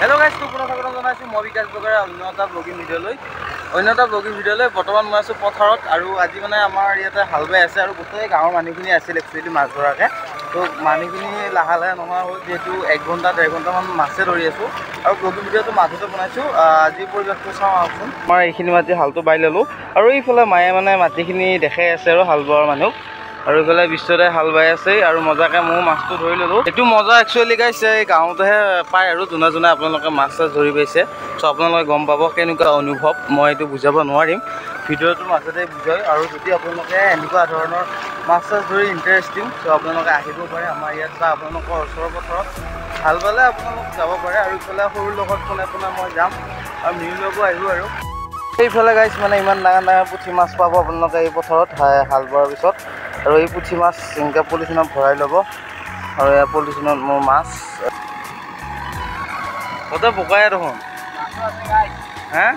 hello guys तो पुनः स्वागत जनाइছো মই বিকাশ বগৰা অন্যটা ব্লগিং ভিডিঅ'লৈ বৰ্তমান মই আছো পথাৰত আৰু আজি মানে আমাৰ ইয়াতে হাল বাই আছে আৰু গোটেই গাঁৱৰ মানুহখিনি আছিল একচুৱেলি মাছ ধৰাকে তো মানুহখিনি লাহে লাহে নোহোৱা হ'ল যেহেতু 1 ঘণ্টা 1.5 ঘণ্টামান মাছে ধৰি আছো আৰু ব্লগিং ভিডিঅ'টো মাজতে বনাইছো আজি পৰিৱেশটো চাওঁ আহকচোন আমাৰ এইখিনি মাটি হালটো বাই ল'লো আৰু এইফালে মায়ে মানে মাটিখিনি দেখাই আছে আৰু হাল বোৱাৰ মানুহ আৰু এইফালে বিশ্বতে হাল বাই আছে আৰু মজাকে মই মাছটো ধৰি ল'লো এইটো মজা একচুৱেলি গাইছ এই গাঁৱতেহে পায় আৰু যোনে যোনে আপোনালোকে মাছ ধৰি পাইছে চ' আপোনালোকে গম পাব কেনেকুৱা অনুভৱ মই এইটো বুজাব নোৱাৰিম ভিডিঅ'টোৰ মাজতে বুজাই আৰু যদি আপোনালোকে এনেকুৱা ধৰণৰ মাছ ধৰি ইণ্টাৰেষ্টিং চ' আপোনালোকে আহিব পাৰে আমাৰ ইয়াত বা আপোনালোকৰ ওচৰৰ পথাৰত হাল বালে আপোনালোক যাব পাৰে আৰু ইফালে সৰুৰ লগত পোনে পোনে মই যাম আৰু মিললৈকো আহিব আৰু এইফালে গাইছ মানে ইমান ডাঙৰ ডাঙৰ পুঠি মাছ পাব আপোনালোকে এই পথাৰত হাল বোৱাৰ পিছত আৰু এই পুঠি মাছ এনেকৈ পলিথিনত ভৰাই ল'ব আৰু এই পলিথিনত মোৰ মাছ কত বোকাই দেখোন হা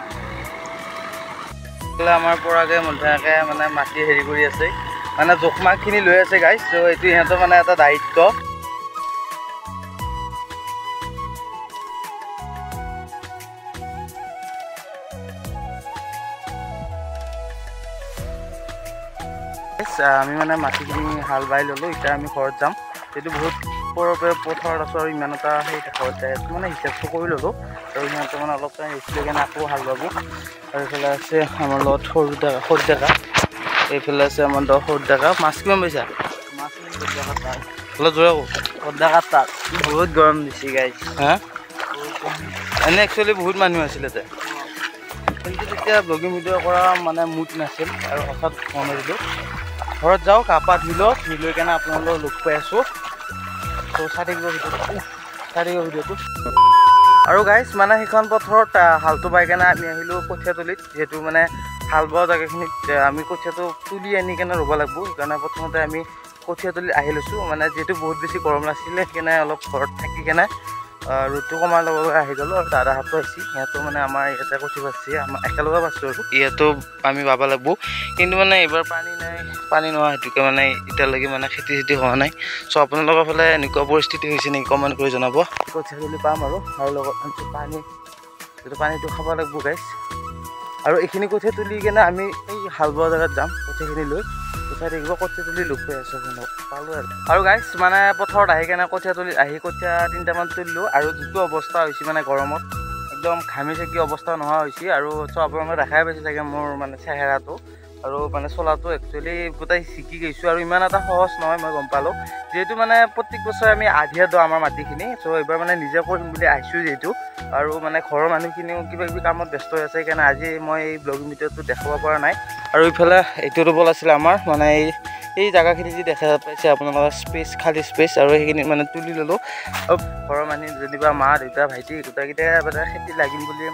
আমাৰ পৰাকে মধ্যাকে মানে মাটি হেৰি কৰি আছে মানে জোখমাখখিনি লৈ আছে গাইছ ত' এইটো ইহঁতৰ মানে এটা দায়িত্ব আমি মানে মাটিখিনি হাল বাই ল'লোঁ এতিয়া আমি ঘৰত যাম এইটো বহুত পথাৰত আছোঁ আৰু ইমান এটা সেই ঘৰত যাই আছোঁ মানে হিচাপটো কৰি ল'লোঁ আৰু সিহঁতে মানে অলপ টাইম ৰেষ্ট লৈ কিনে আকৌ হাল বাব আৰু এইফালে আছে আমাৰ লগত সৰু ডেকা এইফালে আছে আমাৰ সৰু ডেকা মাছ কিমান পাইছা মাছ অলপ জোৰা ডেকা তাক বহুত গৰম দিছে গাইছ হা এনে একচুৱেলি বহুত মানুহ আছিলে কিন্তু তেতিয়া ব্লগিং ভিডিঅ' কৰা মানে মুড নাছিল আৰু হঠাৎ মন দিলোঁ ঘৰত যাওঁ গা পা ধুই লৈ কেনে আপোনালোকক লগ পাই আছোঁ ত' চাই থাকিব ভিডিঅ'টো আৰু গাইছ মানে সেইখন পথাৰত হালটো বাই কেনে আমি আহিলোঁ কঠীয়াতলিত যিহেতু মানে হাল বোৱা জেগাখিনিত আমি কঠীয়াটো তুলি আনি কেনে ৰুব লাগিব সেইকাৰণে প্ৰথমতে আমি কঠীয়াতলিত আহি লৈছোঁ মানে যিহেতু বহুত বেছি গৰম নাছিলে সেইকাৰণে অলপ ঘৰত থাকি কেনে ৰ'দটো কমাৰ লগে আহি গ'লোঁ আৰু দাদাহঁতো আহিছে সিহঁতো মানে আমাৰ ইয়াতে কঠীয়া পাইছে আমাৰ একেলগে পাইছোঁ আৰু ইয়াতো আমি পাব লাগিব কিন্তু মানে এইবাৰ পানী নোহোৱা হেতুকে মানে এতিয়ালৈকে মানে খেতি হোৱা নাই চ' আপোনালোকৰ ফালে এনেকুৱা পৰিস্থিতি হৈছে নেকি কমেণ্ট কৰি জনাব কঠীয়াতলি পাম আৰু লগত পানীটো খাব লাগিব গাইছ আৰু এইখিনি কঠীয়া তুলি কেনে আমি এই হাল বোৱা জেগাত যাম কঠীয়াখিনি লৈ উঠাই থাকিব কঠীয়া তুলি লগ পাই আছোঁ পালোঁ আৰু গাইছ মানে পথাৰত আহি কেনে কঠীয়াতলিত আহি কঠীয়া 3টামান তুলিলোঁ আৰু যিটো অৱস্থা হৈছে মানে গৰমত একদম ঘামি চাকি অৱস্থা নোহোৱা হৈছে আৰু চ' আপোনালোকে দেখাই পাইছে চাগে মোৰ মানে চেহেৰাটো আৰু মানে চলাটো একচুৱেলি গোটেই শিকি গৈছোঁ আৰু ইমান এটা সহজ নহয় মই গম পালোঁ যিহেতু মানে প্ৰত্যেক বছৰে আমি আধিয়া দিওঁ আমাৰ মাটিখিনি চ' এইবাৰ মানে নিজে কৰিম বুলি আহিছোঁ যিহেতু আৰু মানে ঘৰৰ মানুহখিনিও কিবা কিবি কামত ব্যস্ত হৈ আছে সেইকাৰণে আজি মই এই ব্লগিং ভিডিঅ'টো দেখাব পৰা নাই আৰু ইফালে এইটো ৰুবল আছিলে আমাৰ মানে এই জেগাখিনি যি দেখা পাইছে আপোনালোকৰ খালী স্পেচ আৰু সেইখিনি মানে তুলি ল'লোঁ আৰু ঘৰৰ মানুহ যেনিবা মা দেউতা ভাইটি গোটেইকেইটাই মানে খেতি লাগিম বুলি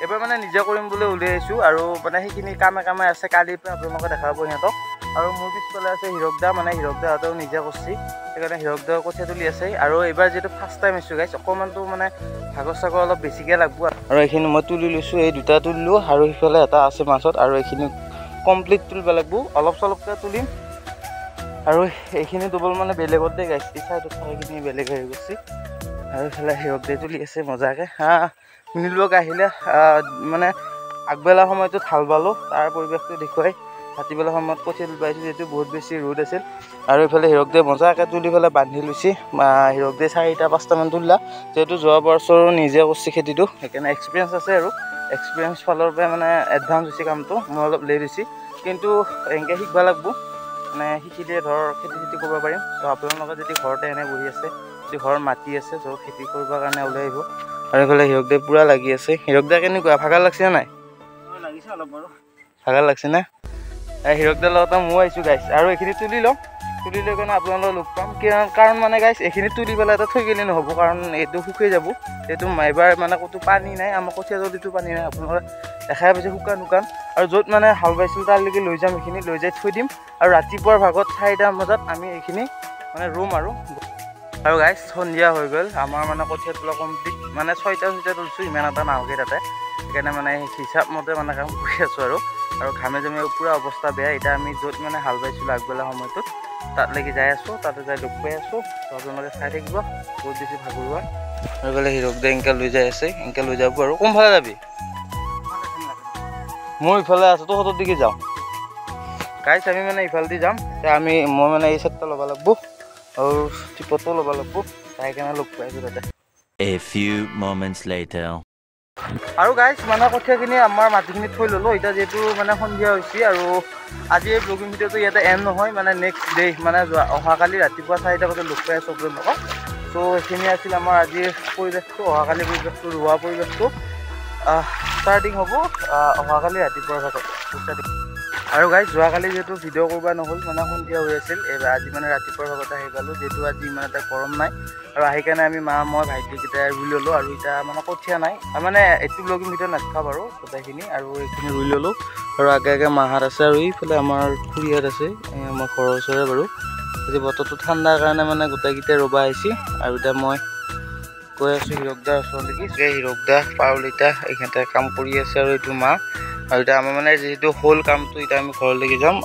এইবাৰ মানে নিজে কৰিম বুলি উলিয়াই আহিছোঁ আৰু মানে সেইখিনি কামে আছে কালিৰ পৰা আপোনালোকে দেখাব সিহঁতক আৰু মোৰ পিছফালে আছে হিৰকদা মানে হিৰকদাহঁতেও নিজে কৰিছে সেইকাৰণে হিৰকদা কঠীয়া তুলি আছে আৰু এইবাৰ যিহেতু ফাৰ্ষ্ট টাইম আহিছোঁ গাইছ অকণমানটো মানে ভাগৰ চাগৰ অলপ বেছিকৈ লাগিব আৰু এইখিনি মই তুলি লৈছোঁ এই দুটা তুলিলোঁ আৰু সিফালে এটা আছে মাজত আৰু এইখিনি কমপ্লিট তুলিব লাগিব অলপ চলপকৈ তুলিম আৰু এইখিনি ডবল মানে বেলেগত দেই গাইছ চাইডত থকাখিনি বেলেগ হৈ গৈছে আৰু এইফালে হিৰকদাই তুলি আছে মজাকৈ মিলক আহিলে মানে আগবেলা সময়টোত হাল বালোঁ তাৰ পৰিৱেশটো দেখুৱাই ৰাতিবেলা সময়ত কঠীয়া তুলি পাইছোঁ যিহেতু বহুত বেছি ৰ'দ আছিল আৰু এইফালে হিৰকদাই মজাকৈ তুলি পেলাই বান্ধি লৈছে হিৰকদাই 4-5টামান তুলিলা যিহেতু যোৱা বছৰো নিজে কৰিছে খেতিটো সেইকাৰণে এক্সপিৰিয়েঞ্চ আছে আৰু এক্সপিৰিয়েঞ্চ ফালৰ পৰা মানে এডভান্স হৈছে কামটো মই অলপ লেট হৈছে কিন্তু এনেকৈ শিকিব লাগিব মানে শিকিলে ধৰ খেতি কৰিব পাৰিম চ' আপোনালোকে যদি ঘৰতে এনে বহি আছে যদি ঘৰত মাটি আছে চ' খেতি কৰিবৰ কাৰণে ওলাই আহিব আৰু এইফালে হিৰকদাই পূৰা লাগি আছে হিৰকদা কেনেকুৱা ভাগৰ লাগছে নাই লাগিছে অলপ বাৰু ভাগৰ লাগছে না হিৰকদাৰ লগতে মই আহিছোঁ গাইছ আৰু এইখিনি তুলি লৈ কেনে আপোনালোকক লগ পাম কাৰণ মানে গাইছ এইখিনি তুলি পেলাই এটা থৈ গ'লে নহ'ব কাৰণ এইটো শুকাই যাব এইটো এইবাৰ মানে ক'তো পানী নাই আমাৰ কঠীয়াতলিতো পানী নাই আপোনালোকে দেখাই পাইছে শুকান আৰু য'ত মানে হাল বাইছিল তালৈকে লৈ যাম এইখিনি লৈ যাই থৈ দিম আৰু ৰাতিপুৱাৰ ভাগত 4টামান বজাত আমি এইখিনি মানে ৰুম আৰু গাইছ সন্ধিয়া হৈ গ'ল আমাৰ মানে কঠীয়া তোলা কমপ্লিট মানে 6টা তুলিছোঁ ইমান এটা নাহকে তাতে সেইকাৰণে মানে হিচাপ মতে মানে কাম কৰি আছোঁ আৰু ঘামে পূৰা অৱস্থা বেয়া এতিয়া আমি য'ত মানে হাল বাইছিলোঁ আগবেলা সময়টোত তাত লাগি যাই আছোঁ তাতে যাই লগ পাই আছোঁ আপোনালোকে চাই থাকিব বহুত বেছি ভাগৰুৱা আৰু গ'লে হিৰক দে এনেকৈ লৈ যাই আছে এনেকৈ লৈ যাব আৰু কোনফালে যাবি মই ইফালে আছোঁ তো সতৰ দিকে যাওঁ গাইছ আমি মানে ইফালেদি যাম মই মানে এই চাইডটা ল'ব লাগিব আৰু টিপতো ল'ব লাগিব তাই কাৰণে লগ পাইছোঁ তাতে A few moments later আৰু গাইছ মানে কঠীয়াখিনি আমাৰ মাটিখিনি থৈ ল'লোঁ এতিয়া যিহেতু মানে সন্ধিয়া হৈছে আৰু আজি এই ব্লগিং ভিডিঅ'টো ইয়াতে এণ্ড নহয় মানে নেক্সট ডে মানে অহাকালি ৰাতিপুৱা 4টা বজাত লগ পাই আছোঁ লগত চ' সেইখিনি আছিল আমাৰ আজিৰ পৰিৱেশটো অহাকালি পৰিৱেশটো ৰোৱা পৰিৱেশটো ষ্টাৰ্টিং হ'ব অহাকালি ৰাতিপুৱাৰ ভাগত আৰু গাইছ যোৱাকালি যিহেতু ভিডিঅ' কৰিব নহ'ল মানে সন্ধিয়া হৈ আছিল এইবাৰ আজি মানে ৰাতিপুৱাৰ ভাগত আহি পালোঁ যিহেতু আজি ইমান এটা গৰম নাই আৰু আহি কাৰণে আমি মই ভাইটিকেইটাই ৰুই ল'লোঁ আৰু এতিয়া মানে কঠীয়া নাই মানে এইটো ব্লগিং ভিডিঅ' নাথাকা বাৰু গোটেইখিনি আৰু এইখিনি ৰুই ল'লোঁ আৰু আগে মাহঁত আছে আৰু এইফালে আমাৰ খুৰীহঁত আছে আমাৰ ঘৰৰ ওচৰৰে বাৰু আজি বতৰটো ঠাণ্ডাৰ কাৰণে মানে গোটেইকেইটাই ৰ'বা আহিছে আৰু এতিয়া মই গৈ আছোঁ হিৰকদাৰ ওচৰলৈকে হিৰকদা পাৰুলিতা এইখিনিতে কাম কৰি আছে আৰু এইটো মা আৰু এতিয়া আমাৰ মানে যিহেতু হ'ল কামটো এতিয়া আমি ঘৰলৈকে যাম